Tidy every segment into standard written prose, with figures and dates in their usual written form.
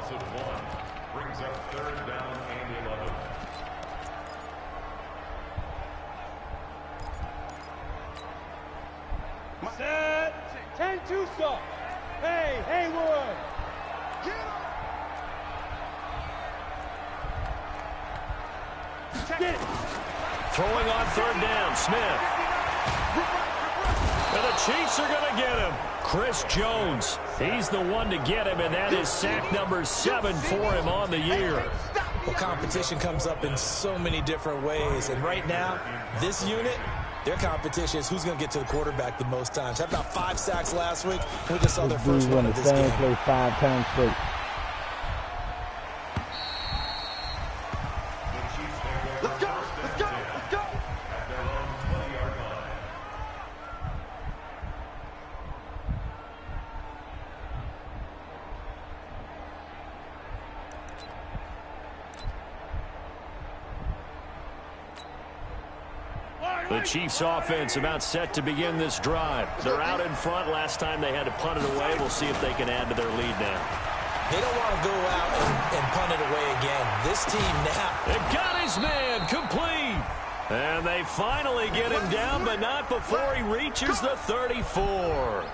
loss of 1. Brings up 3rd down and 11. Set. 10-2 stop. Hey, Haywood. Get it. Throwing on 3rd down, Smith. And the Chiefs are going to get him. Chris Jones, he's the one to get him, and that is sack number 7 for him on the year. Well, competition comes up in so many different ways, and right now, this unit, their competition is who's going to get to the quarterback the most times. Had about 5 sacks last week. We just saw their first one of this game. Play 5 times straight. Let's go. Let's go. Let's go. At their own 20-yard line. The Chiefs offense about set to begin this drive. They're out in front. Last time they had to punt it away. We'll see if they can add to their lead now. They don't want to go out and punt it away again. This team now. They've got his man complete. And they finally get him down, but not before he reaches the 34.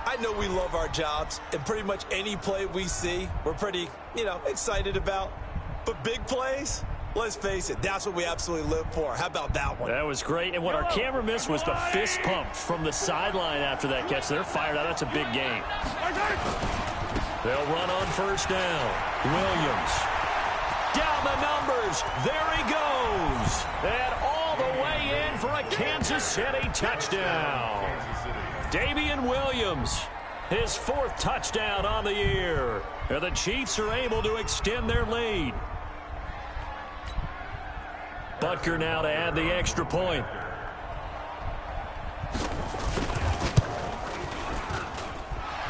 I know we love our jobs, and pretty much any play we see, we're pretty, excited about. But big plays, let's face it, that's what we absolutely live for. How about that one? That was great. And what our camera missed was the fist pump from the sideline after that catch. They're fired out. That's a big game. They'll run on 1st down. Williams. Down the numbers. There he goes. And all the way in for a Kansas City touchdown. Damian Williams, his 4th touchdown on the year. And the Chiefs are able to extend their lead. Butker now to add the extra point.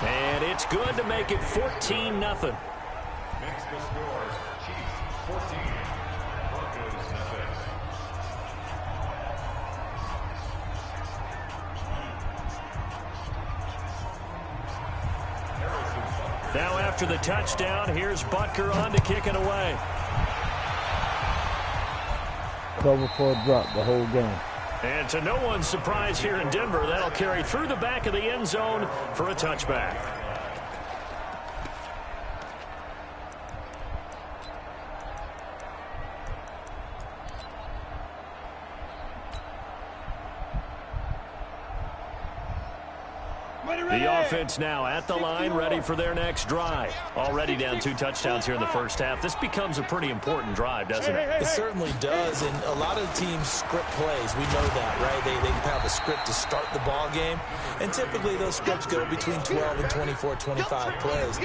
And it's good to make it 14-0. Makes the score. Chiefs 14. Broncos 6. Now after the touchdown, here's Butker on to kick it away. Cover for a drop the whole game. And to no one's surprise here in Denver, that'll carry through the back of the end zone for a touchback. The offense now at the line, ready for their next drive. Already down 2 touchdowns here in the first half. This becomes a pretty important drive, doesn't it? It certainly does, and a lot of teams script plays. We know that, right? They have a script to start the ball game, and typically those scripts go between 12 and 24, 25 plays.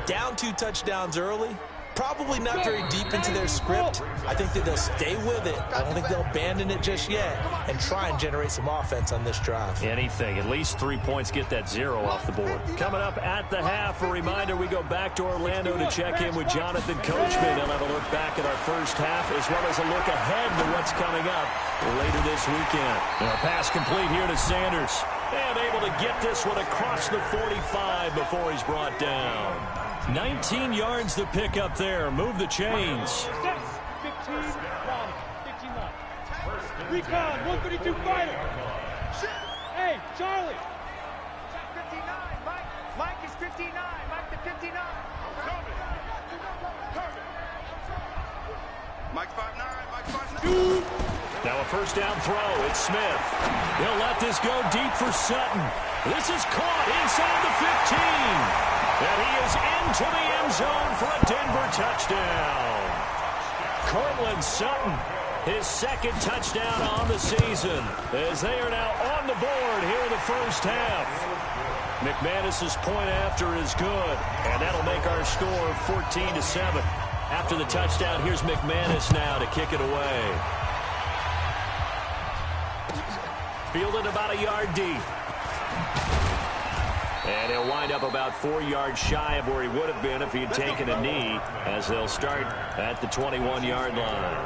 Down 2 touchdowns early, probably not very deep into their script. I think that they'll stay with it. I don't think they'll abandon it just yet and try and generate some offense on this drive. Anything. At least 3 points, get that 0 off the board. Coming up at the half, a reminder, we go back to Orlando to check in with Jonathan Coachman. He'll have a look back at our first half as well as a look ahead to what's coming up later this weekend. And a pass complete here to Sanders. And able to get this one across the 45 before he's brought down. 19 yards to pick up there. Move the chains. 15 line. 15 line. Recon, 132 fighter. Hey, Charlie. 59. Mike is 59. Mike the 59. Mike 5'9". Mike 5'9". Now a 1st down throw. It's Smith. He'll let this go deep for Sutton. This is caught inside the 15. And he is into the end zone for a Denver touchdown. Cortland Sutton, his 2nd touchdown on the season, as they are now on the board here in the first half. McManus's point after is good, and that'll make our score 14-7. After the touchdown, here's McManus now to kick it away. Fielded about a yard deep. And he'll wind up about 4 yards shy of where he would have been if he had taken a knee, as they'll start at the 21-yard line.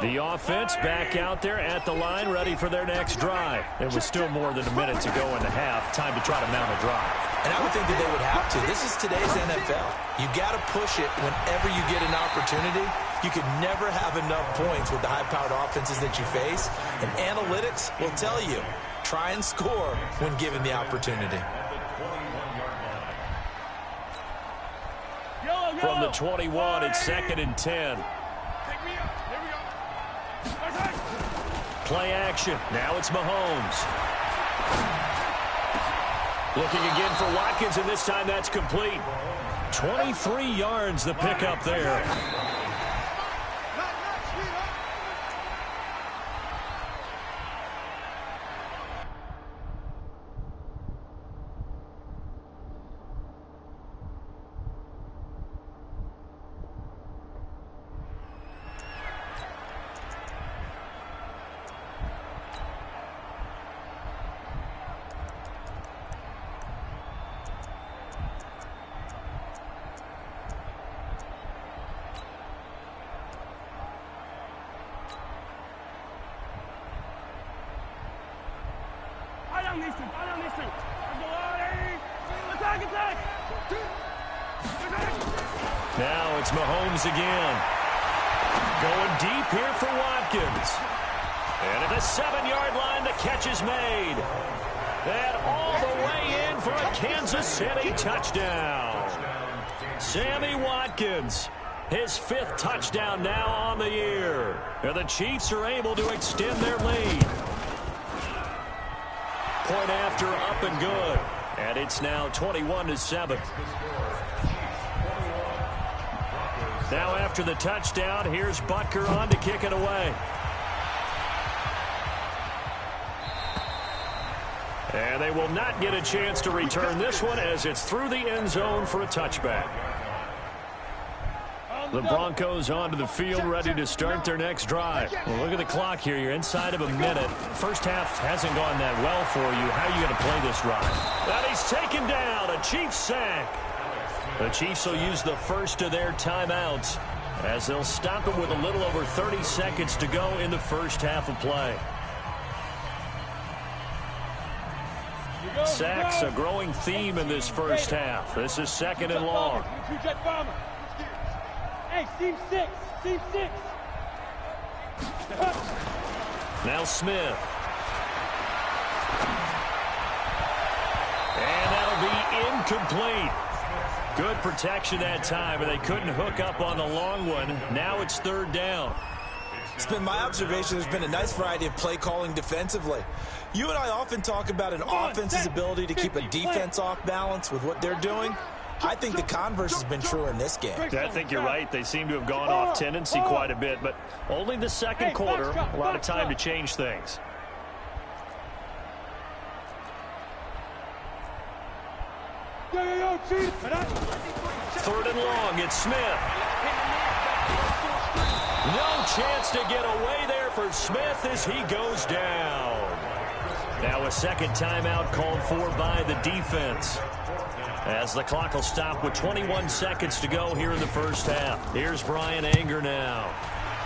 The offense back out there at the line, ready for their next drive. It was still more than a minute to go in the half. Time to try to mount a drive. And I would think that they would have to. This is today's NFL. You got to push it whenever you get an opportunity. You could never have enough points with the high-powered offenses that you face. And analytics will tell you, try and score when given the opportunity. From the 21, it's 2nd and 10. Play action. Now it's Mahomes. Looking again for Watkins, and this time that's complete. 23 yards the pickup there. Now it's Mahomes again. Going deep here for Watkins. And at the 7-yard line, the catch is made. And all the way in for a Kansas City touchdown. Sammy Watkins, his 5th touchdown now on the year. And the Chiefs are able to extend their lead. Point after, up and good. And it's now 21-7. Now after the touchdown, here's Butker on to kick it away. And they will not get a chance to return this one as it's through the end zone for a touchback. The Broncos onto the field, ready to start their next drive. Well, look at the clock here. You're inside of a minute. First half hasn't gone that well for you. How are you going to play this drive? And he's taken down. A Chiefs sack. The Chiefs will use the first of their timeouts as they'll stop him with a little over 30 seconds to go in the first half of play. Sacks, a growing theme in this first half. This is 2nd and long. Hey, seam 6. Seam 6. Now Smith. And that'll be incomplete. Good protection that time, but they couldn't hook up on the long one. Now it's 3rd down. It's been my observation there's been a nice variety of play calling defensively. You and I often talk about an offense's ability to keep a defense off balance with what they're doing. I think the converse has been true in this game. I think you're right. They seem to have gone off tendency quite a bit, but only the second quarter. A lot of time to change things. Third and long, it's Smith. No chance to get away there for Smith as he goes down. Now a second timeout called for by the defense, as the clock will stop with 21 seconds to go here in the first half. Here's Brian Anger now.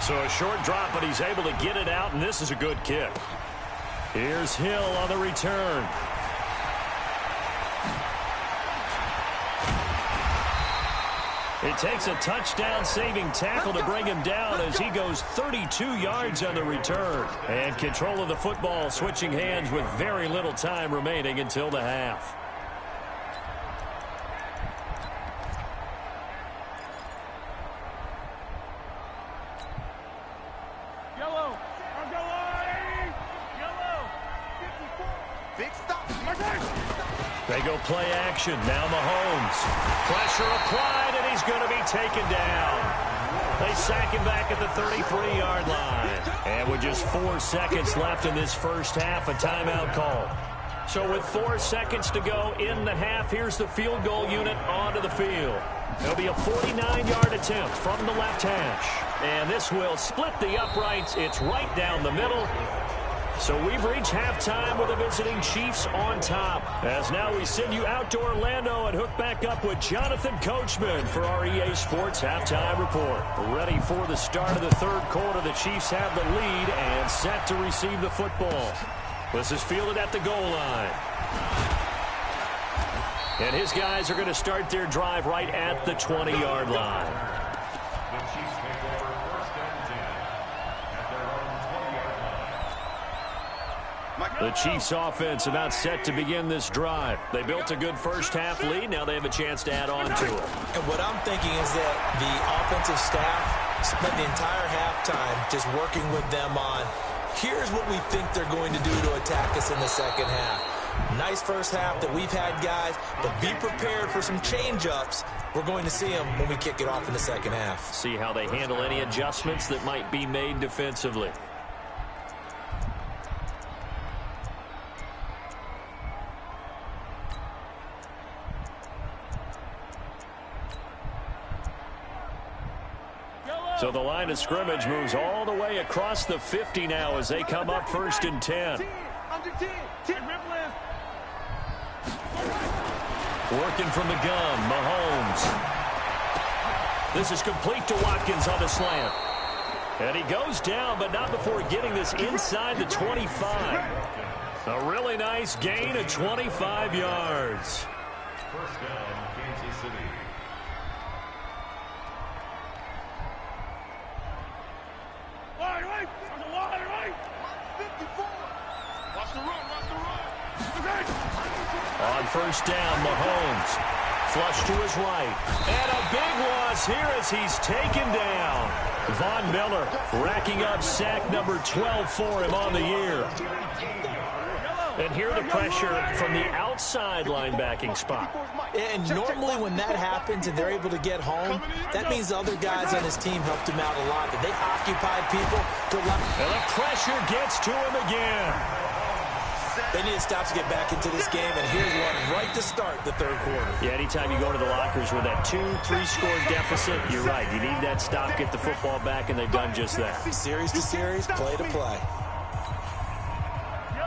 So a short drop, but he's able to get it out, and this is a good kick. Here's Hill on the return. It takes a touchdown-saving tackle to bring him down as he goes 32 yards on the return. And control of the football switching hands with very little time remaining until the half. Yellow. Big stop. They go play action. Now Mahomes. Pressure applied, and he's going to be taken down. They sack him back at the 33-yard line. And with just 4 seconds left in this first half, a timeout call. So with 4 seconds to go in the half, here's the field goal unit onto the field. It'll be a 49-yard attempt from the left hash. And this will split the uprights. It's right down the middle. So we've reached halftime with the visiting Chiefs on top. As now we send you out to Orlando and hook back up with Jonathan Coachman for our EA Sports Halftime Report. Ready for the start of the third quarter. The Chiefs have the lead and set to receive the football. This is fielded at the goal line. And his guys are going to start their drive right at the 20-yard line. The Chiefs take over first and 10 at their own 20-yard line. The Chiefs offense about set to begin this drive. They built a good first half lead. Now they have a chance to add on to it. And what I'm thinking is that the offensive staff spent the entire halftime just working with them on, here's what we think they're going to do to attack us in the second half. Nice first half that we've had, guys, but be prepared for some change-ups. We're going to see them when we kick it off in the second half. See how they handle any adjustments that might be made defensively. So the line of scrimmage moves all the way across the 50 now as they come up first and 10. Working from the gun, Mahomes. This is complete to Watkins on the slant. And he goes down, but not before getting this inside the 25. A really nice gain of 25 yards. First down, Kansas City. On first down, Mahomes. Flush to his right. And a big loss here as he's taken down. Von Miller racking up sack number 12 for him on the year. And here the pressure from the outside linebacking spot. And normally when that happens and they're able to get home, that means the other guys on his team helped him out a lot. That they occupied people. And the pressure gets to him again. They need to stop to get back into this game, and here's one right to start the third quarter. Yeah, anytime you go to the lockers with that 2-3 score deficit, you're right. You need that stop, get the football back, and they've done just that. Series to series, play to play.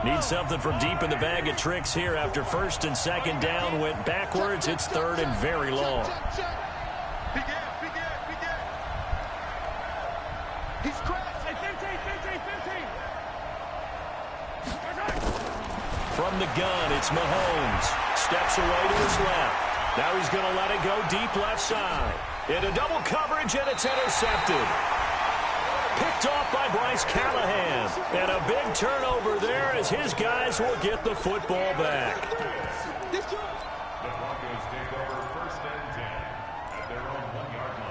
Need something from deep in the bag of tricks here after first and second down went backwards. It's third and very long. He's crashed. From the gun, it's Mahomes. Steps away to his left. Now he's going to let it go deep left side. Into double coverage, and it's intercepted. Picked off by Bryce Callahan. And a big turnover there as his guys will get the football back. The Broncos take over first and 10 at their own 1-yard line.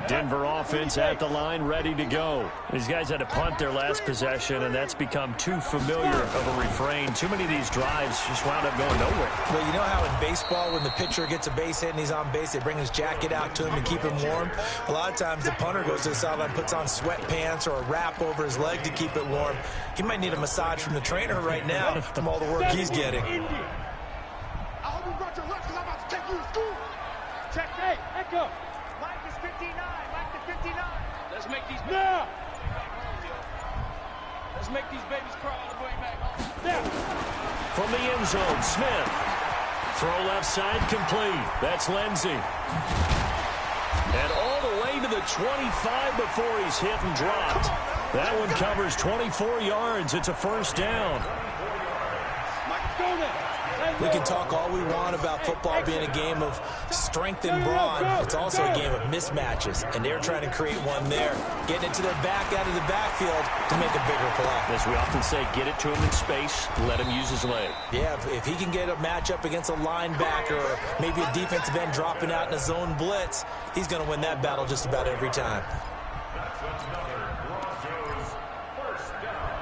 Denver offense at the line, ready to go. These guys had to punt their last possession, and that's become too familiar of a refrain. Too many of these drives just wound up going nowhere. Well, you know how in baseball, when the pitcher gets a base hit and he's on base, they bring his jacket out to him to keep him warm? A lot of times the punter goes to the sideline, puts on sweatpants or a wrap over his leg to keep it warm. He might need a massage from the trainer right now from all the work he's getting. I hope you brought your lunch because I'm about to take you to school. Check, hey, echo. Mike is 59. Mike to 59. Let's make these now. Let's make these babies cry all the way back. Now. From the end zone, Smith. Throw left side complete. That's Lindsey. And all the way to the 25 before he's hit and dropped. That one covers 24 yards. It's a first down. We can talk all we want about football being a game of strength and brawn. It's also a game of mismatches, and they're trying to create one there, getting it to their back out of the backfield to make a bigger play. As we often say, get it to him in space, let him use his leg. Yeah, if he can get a matchup against a linebacker or maybe a defensive end dropping out in a zone blitz, he's going to win that battle just about every time. That's another Broncos first down.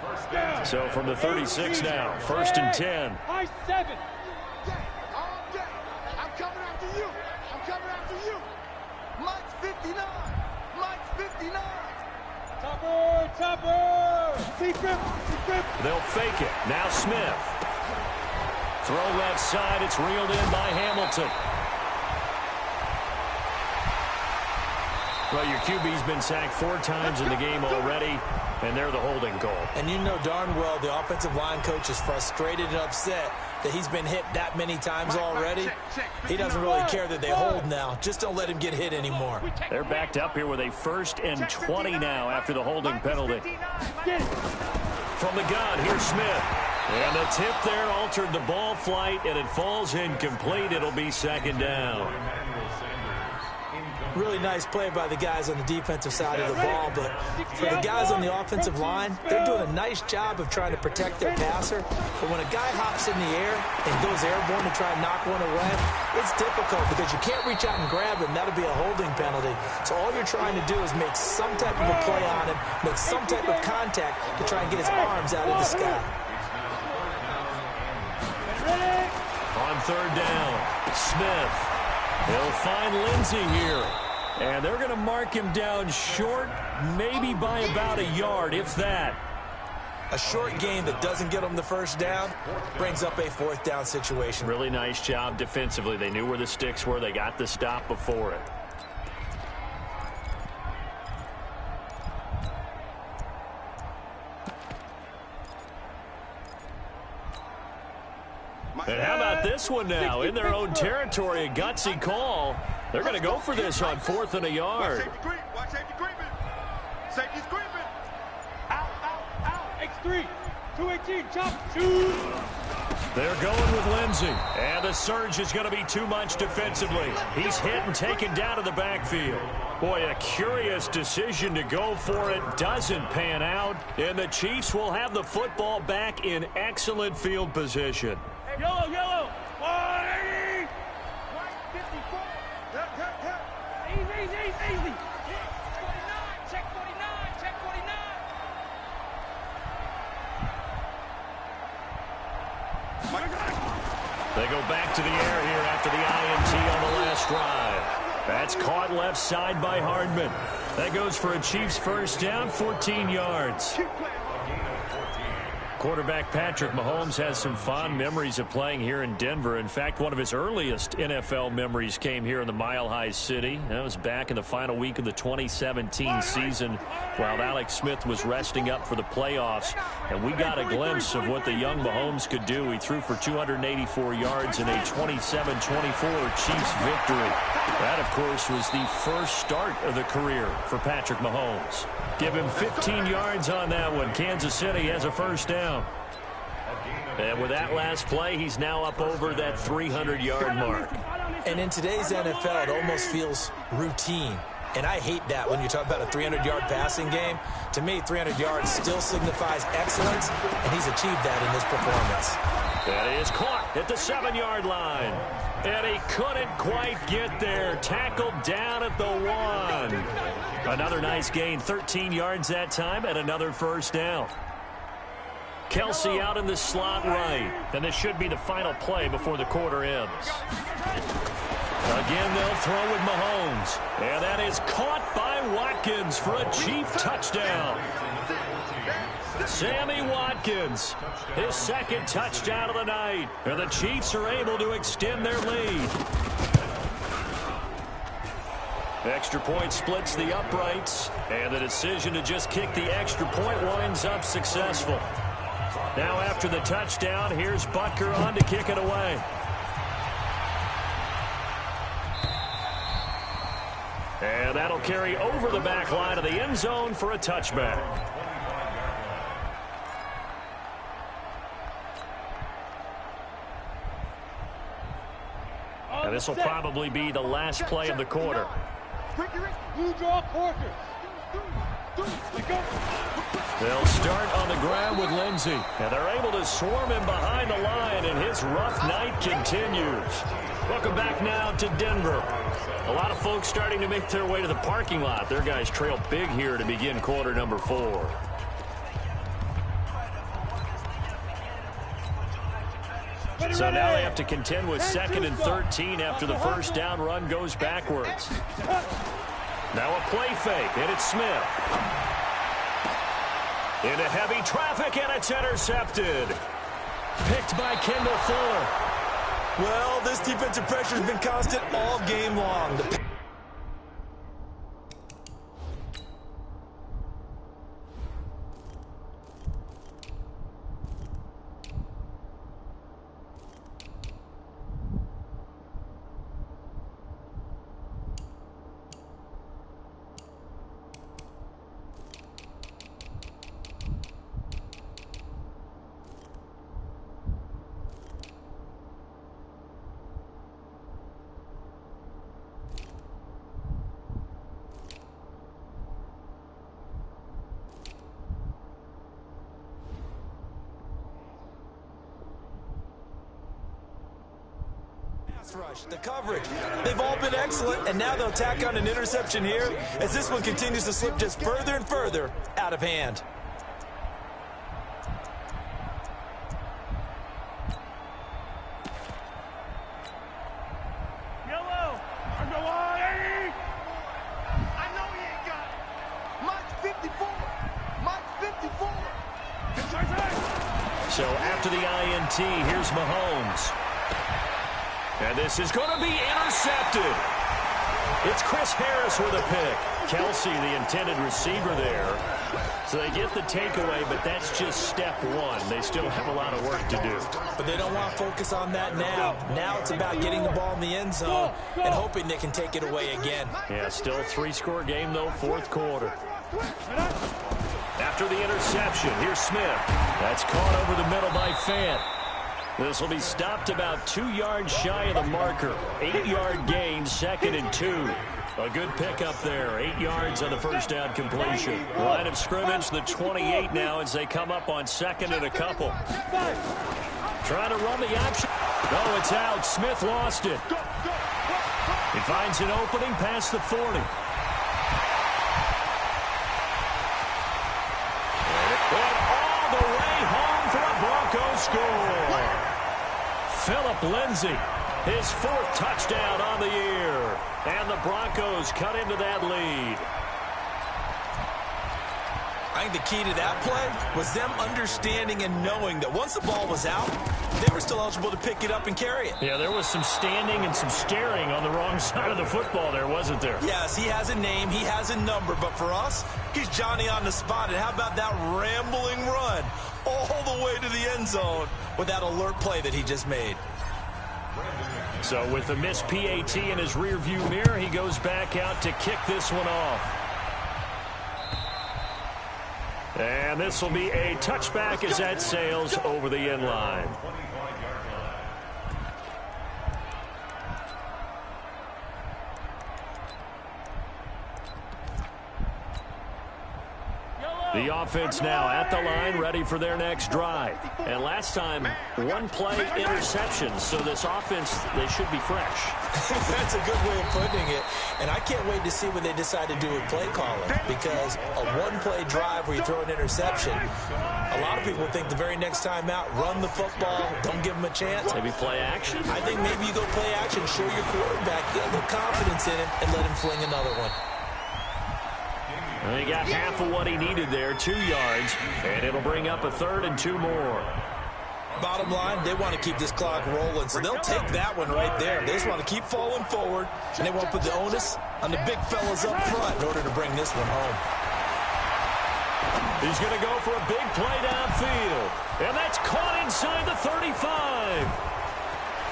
First down. So from the 36 now, first and 10. High 7. All day. I'm coming after you. I'm coming after you. Mike's 59. Mike's 59. Topper. Secret. They'll fake it. Now Smith. Throw left side. It's reeled in by Hamilton. Well, your QB's been sacked 4 times in the game already, and they're the holding call. And you know darn well the offensive line coach is frustrated and upset that he's been hit that many times already. He doesn't really care that they hold now. Just don't let him get hit anymore. They're backed up here with a 1st and 20 now after the holding penalty. From the gun, here's Smith. And the tip there altered the ball flight, and it falls incomplete. It'll be 2nd down. Really nice play by the guys on the defensive side of the ball, but for the guys on the offensive line, they're doing a nice job of trying to protect their passer. But when a guy hops in the air and goes airborne to try and knock one away, it's difficult because you can't reach out and grab him. That'll be a holding penalty. So all you're trying to do is make some type of a play on him, make some type of contact to try and get his arms out of the sky. On 3rd down, Smith. He'll find Lindsey here. And they're going to mark him down short, maybe by about a yard, if that. A short gain that doesn't get them the 1st down brings up a 4th down situation. Really nice job defensively. They knew where the sticks were. They got the stop before it. And how about this one now? In their own territory, a gutsy call. They're going to go for this on 4th and a yard. Watch safety creeping. Safety's creeping. Out, out, out. X3. 218. Chop. Shoot. They're going with Lindsey. And the surge is going to be too much defensively. He's hit and taken down to the backfield. Boy, a curious decision to go for it. Doesn't pan out. And the Chiefs will have the football back in excellent field position. Yellow, yellow. 180. White 54. Easy, easy, easy. 49. Check 49. Check 49. They go back to the air here after the INT on the last drive. That's caught left side by Hardman. That goes for a Chiefs 1st down, 14 yards. Quarterback Patrick Mahomes has some fond memories of playing here in Denver. In fact, one of his earliest NFL memories came here in the Mile High City. That was back in the final week of the 2017 season while Alex Smith was resting up for the playoffs. And we got a glimpse of what the young Mahomes could do. He threw for 284 yards in a 27-24 Chiefs victory. That, of course, was the first start of the career for Patrick Mahomes. Give him 15 yards on that one. Kansas City has a 1st down. And with that last play, he's now up over that 300-yard mark. And in today's NFL, it almost feels routine. And I hate that when you talk about a 300-yard passing game. To me, 300 yards still signifies excellence, and he's achieved that in this performance. That is caught at the 7-yard line. And he couldn't quite get there. Tackled down at the 1. Another nice gain, 13 yards that time, and another 1st down. Kelsey out in the slot right. And this should be the final play before the quarter ends. Again, they'll throw with Mahomes. And that is caught by Watkins for a Chief touchdown. Sammy Watkins, his 2nd touchdown of the night. And the Chiefs are able to extend their lead. Extra point splits the uprights. And the decision to just kick the extra point winds up successful. Now after the touchdown, here's Butker on to kick it away. And that'll carry over the back line of the end zone for a touchback. And this will probably be the last play of the quarter. Blue draw quarter. They'll start on the ground with Lindsey. And they're able to swarm him behind the line, and his rough night continues. Welcome back now to Denver. A lot of folks starting to make their way to the parking lot. Their guys trail big here to begin quarter number 4. So now they have to contend with 2nd and 13 after the 1st down run goes backwards. Now a play fake, and it's Smith. Into heavy traffic, and it's intercepted. Picked by Kendall Fuller. Well, this defensive pressure has been constant all game long. pass rush, the coverage. They've all been excellent, and now they'll tack on an interception here as this one continues to slip just further and further out of hand. Yellow. Underway. I know he ain't got it. Mike's 54. Mike's 54. So after the INT, here's Mahomes. And this is going to be intercepted. It's Chris Harris with a pick. Kelsey, the intended receiver there. So they get the takeaway, but that's just step one. They still have a lot of work to do. But they don't want to focus on that now. Now it's about getting the ball in the end zone and hoping they can take it away again. Yeah, still 3-score game, though, fourth quarter. After the interception, here's Smith. That's caught over the middle by Fant. This will be stopped about 2 yards shy of the marker. 8-yard gain, 2nd and 2. A good pickup there. 8 yards on the first down completion. Line of scrimmage, the 28 now as they come up on 2nd and a couple. Trying to run the option. No, it's out. Smith lost it. He finds an opening past the 40. And all the way home for a Broncos score. Phillip Lindsay, his 4th touchdown on the year. And the Broncos cut into that lead. I think the key to that play was them understanding and knowing that once the ball was out, they were still eligible to pick it up and carry it. Yeah, there was some standing and some staring on the wrong side of the football there, wasn't there? Yes, he has a name, he has a number, but for us, he's Johnny on the spot. And how about that rambling run all the way to the end zone with that alert play that he just made? So with the missed PAT in his rearview mirror, he goes back out to kick this one off. And this will be a touchback as that sails over the end line. The offense now at the line, ready for their next drive. And last time, 1-play interception. So this offense, they should be fresh. That's a good way of putting it. And I can't wait to see what they decide to do with play calling. Because a 1-play drive where you throw an interception, a lot of people think the very next time out, run the football, don't give them a chance. Maybe play action? I think maybe you go play action, show your quarterback, get a little confidence in him, and let him fling another one. He got half of what he needed there, 2 yards, and it'll bring up a 3rd and 2 more. Bottom line, they want to keep this clock rolling, so they'll take that one right there. They just want to keep falling forward, and they want to put the onus on the big fellas up front in order to bring this one home. He's going to go for a big play downfield, and that's caught inside the 35.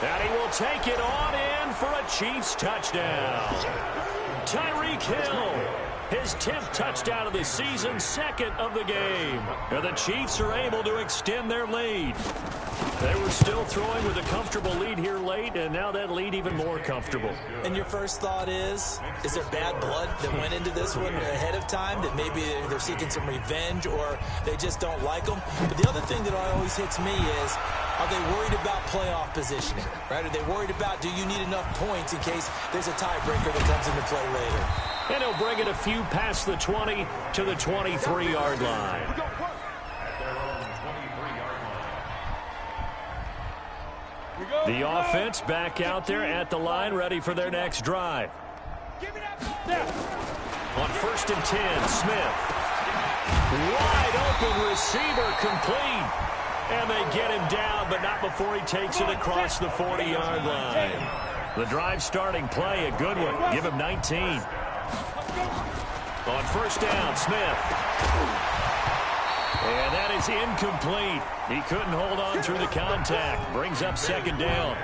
And he will take it on in for a Chiefs touchdown. Tyreek Hill. His 10th touchdown of the season, 2nd of the game. And the Chiefs are able to extend their lead. They were still throwing with a comfortable lead here late, and now that lead even more comfortable. And your first thought is there bad blood that went into this one ahead of time, that maybe they're seeking some revenge or they just don't like them? But the other thing that always hits me is, are they worried about playoff positioning? Right? Are they worried about, do you need enough points in case there's a tiebreaker that comes into play later? And he'll bring it a few past the 20 to the 23-yard line. The offense back out there at the line, ready for their next drive. On 1st and 10, Smith. Wide open receiver complete. And they get him down, but not before he takes it across the 40-yard line. The drive starting play, a good one. Give him 19. On 1st down, Smith. And that is incomplete. He couldn't hold on through the contact. Brings up 2nd down.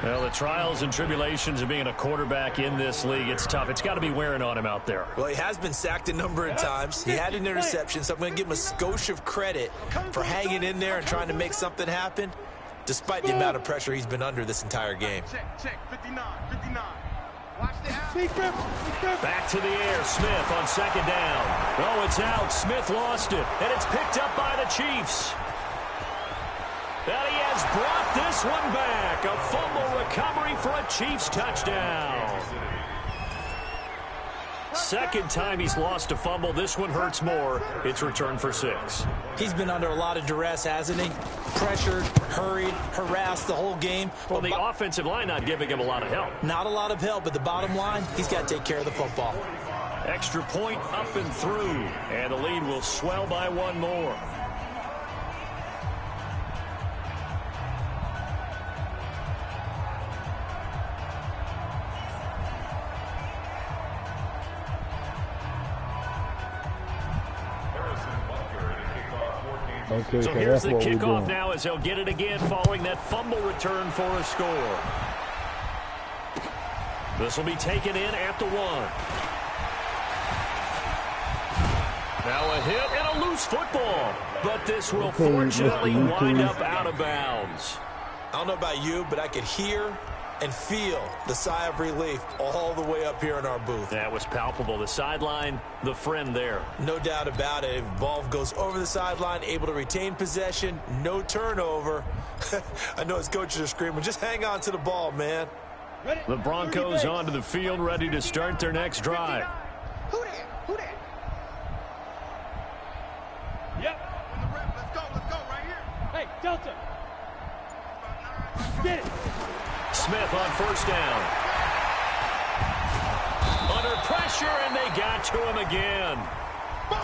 Well, the trials and tribulations of being a quarterback in this league, it's tough. It's got to be wearing on him out there. Well, he has been sacked a number of times. He had an interception, so I'm going to give him a skosh of credit for hanging in there and trying to make something happen, despite the amount of pressure he's been under this entire game. Check, 59, 59. Watch the Back to the air, Smith on 2nd down. Oh, it's out. Smith lost it, and it's picked up by the Chiefs. And he has brought get this one back. A fumble recovery for a Chiefs touchdown. Second time he's lost a fumble. This one hurts more. It's returned for 6. He's been under a lot of duress, hasn't he? Pressured, hurried, harassed the whole game. Well, the offensive line not giving him a lot of help. Not a lot of help, but the bottom line, he's got to take care of the football. Extra point up and through. And the lead will swell by one more. Okay, so here's the that's what kickoff now as they'll get it again following that fumble return for a score. This will be taken in at the 1. Now a hit and a loose football. But this will fortunately wind up out of bounds. I don't know about you, but I could hear and feel the sigh of relief all the way up here in our booth. That was palpable. The sideline, the friend there. No doubt about it. If the ball goes over the sideline, able to retain possession, no turnover. I know his coaches are screaming, just hang on to the ball, man. The Broncos onto the field, ready to start their next drive. Who that? Who that? Yep. On the rep, let's go right here. Hey, Delta. Get it. Smith on first down. Under pressure, and they got to him again.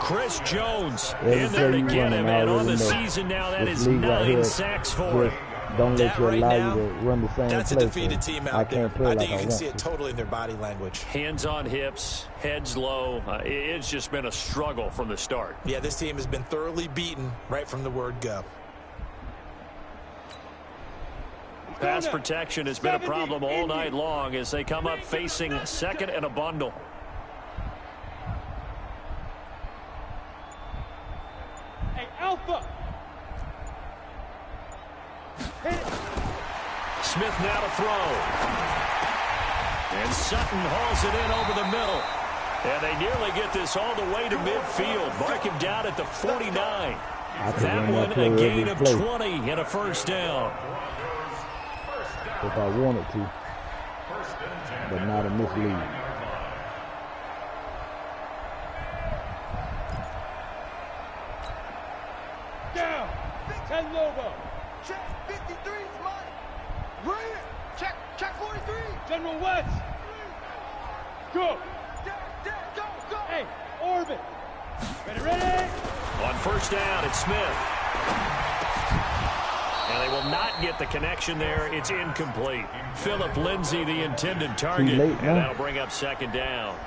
Chris Jones in there to get him, and on the season now, that is 9 sacks for him. Don't let you allow you to run the same play. That's a defeated team out there. I think you can see it to. totally in their body language. Hands on hips, heads low. It's just been a struggle from the start. Yeah, this team has been thoroughly beaten right from the word go. Pass protection has been a problem all night long as they come up facing second and a bundle. Hey, Alpha. Smith now to throw. And Sutton hauls it in over the middle. And they nearly get this all the way to midfield. Mark him down at the 49. That one a gain of 20 and a first down. If I wanted to, but not a mislead. Down. 10 Lobo. Check 53's mine. Right here. Check 43. General West. Go. Go. Hey, Orbit. Ready. On first down, it's Smith. And they will not get the connection there. It's incomplete. Philip Lindsay, the intended target. And that'll bring up second down.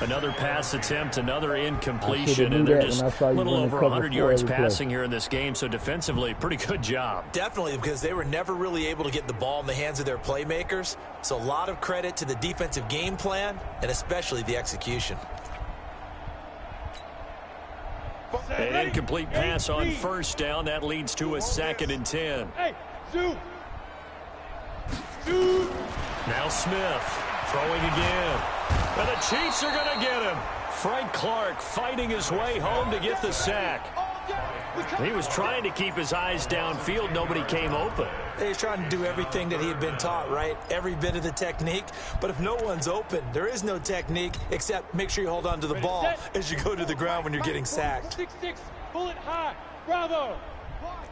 Another pass attempt, another incompletion. And they're just a little over 100 yards passing here in this game. So defensively, pretty good job. Definitely, because they were never really able to get the ball in the hands of their playmakers. So a lot of credit to the defensive game plan and especially the execution. An incomplete pass on first down. That leads to a 2nd and 10. Hey, Zoo. Now Smith throwing again. And the Chiefs are going to get him. Frank Clark fighting his way home to get the sack. He was trying to keep his eyes downfield. Nobody came open. He's trying to do everything that he had been taught, right? Every bit of the technique. But if no one's open, there is no technique except make sure you hold on to the ball as you go to the ground when you're getting sacked. 6-6, bullet high. Bravo.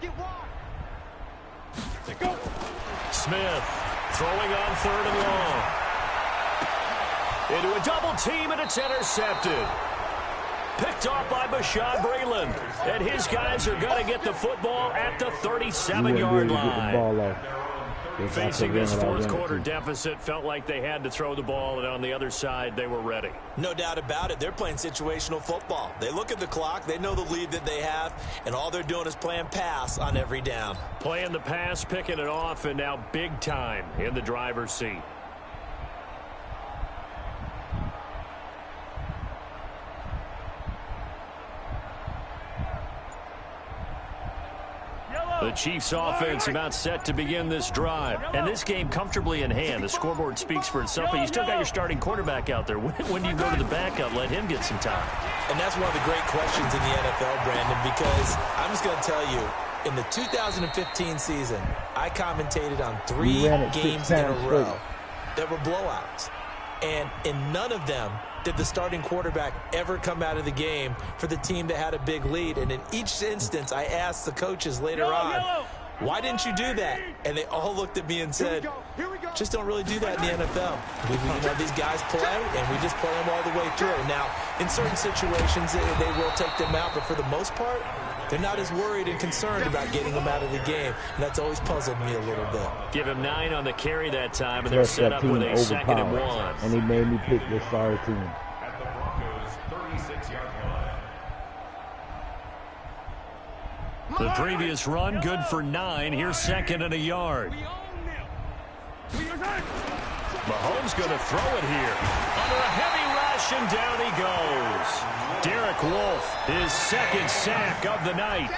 Get wide. Go. Smith throwing on 3rd and long. Into a double team, and it's intercepted. Picked off by Bashaud Breeland. And his guys are going to get the football at the 37-yard line. Facing this fourth quarter deficit, felt like they had to throw the ball, and on the other side, they were ready. No doubt about it. They're playing situational football. They look at the clock, they know the lead that they have, and all they're doing is playing pass on every down. Playing the pass, picking it off, and now big time in the driver's seat. The Chiefs offense about set to begin this drive. And this game comfortably in hand. The scoreboard speaks for itself, but you still got your starting quarterback out there. When do you go to the backup, let him get some time? And that's one of the great questions in the NFL, Brandon, because I'm just going to tell you, In the 2015 season, I commentated on 3 We ran it 6 games in a times row straight. that were blowouts. And in none of them did the starting quarterback ever come out of the game for the team that had a big lead. And in each instance, I asked the coaches later on, why didn't you do that? And they all looked at me and said, just don't really do that in the NFL. These guys play, and we just play them all the way through. Now, in certain situations, they will take them out, but for the most part, they're not as worried and concerned about getting them out of the game. And that's always puzzled me a little bit. Give him 9 on the carry that time, and they're Plus, set that up team with a 2nd and overpowered. 1. And he made me pick this sorry team. At the Broncos' 36-yard line. The previous run, good for 9. Here's 2nd and a yard. Mahomes going to throw it here. Under a heavy rush, and down he goes. Derek Wolfe, his 2nd sack of the night.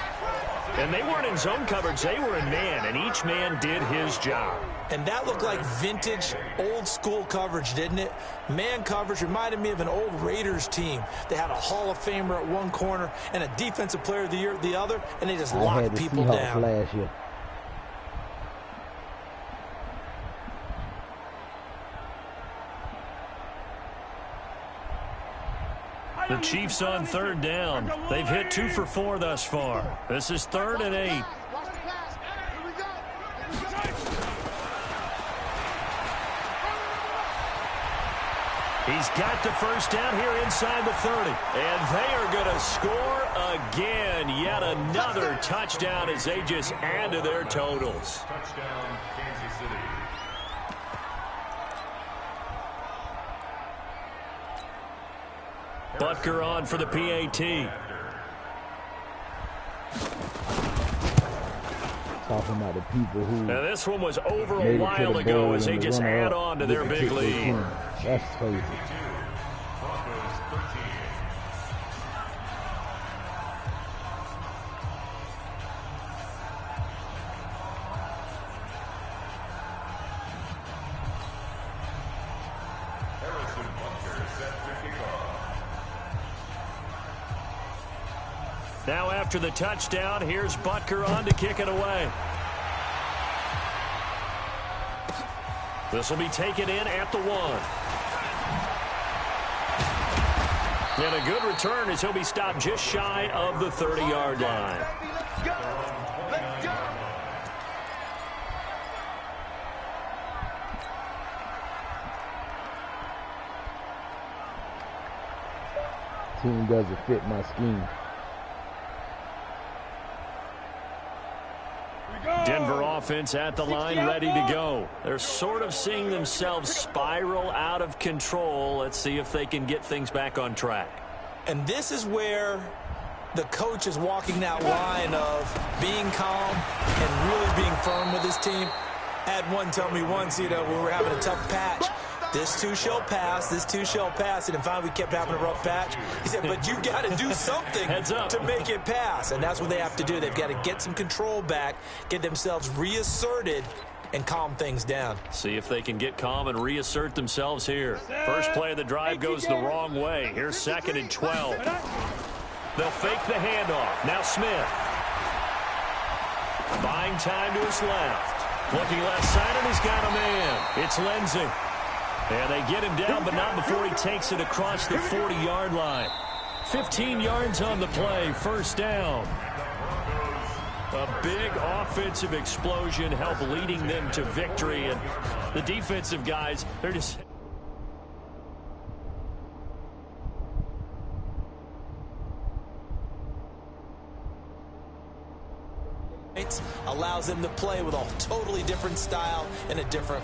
And they weren't in zone coverage. They were in man, and each man did his job. And that looked like vintage, old-school coverage, didn't it? Man coverage reminded me of an old Raiders team. They had a Hall of Famer at one corner and a Defensive Player of the Year at the other, and they just I locked had the people Seahawks down. last year. The Chiefs on 3rd down. They've hit 2 for 4 thus far. This is 3rd and 8. Watch the pass. Here we go. He's got the 1st down here inside the 30. And they are going to score again. Yet another touchdown as they just add to their totals. Touchdown, Kansas City. Butker on for the PAT. Talking about the people who Now this one was over made a it to while the ago bowl as they and the just runner-up add on to their didn't big pick their lead. team. That's crazy. Broncos 13. Harrison Butker set to kick off. Now after the touchdown, here's Butker on to kick it away. This will be taken in at the 1. And a good return as he'll be stopped just shy of the 30-yard line. Let's go. Let's go. Team doesn't fit my scheme. Denver offense at the line, ready to go. They're sort of seeing themselves spiral out of control. Let's see if they can get things back on track. And this is where the coach is walking that line of being calm and really being firm with his team. I had one tell me once, we were having a tough patch. This too shall pass, this too shall pass. And finally we kept having a rough patch. He said, but you got to do something Heads up. to make it pass. And that's what they have to do. They've got to get some control back, get themselves reasserted, and calm things down. See if they can get calm and reassert themselves here. First play of the drive goes the wrong way. Here's 2nd and 12. They'll fake the handoff. Now Smith. Buying time to his left. Looking left side, and he's got a man. It's Lindsey. And they get him down, but not before he takes it across the 40-yard line. 15 yards on the play, 1st down. A big offensive explosion helped leading them to victory. And the defensive guys, they're just... Allows them to play with a totally different style and a different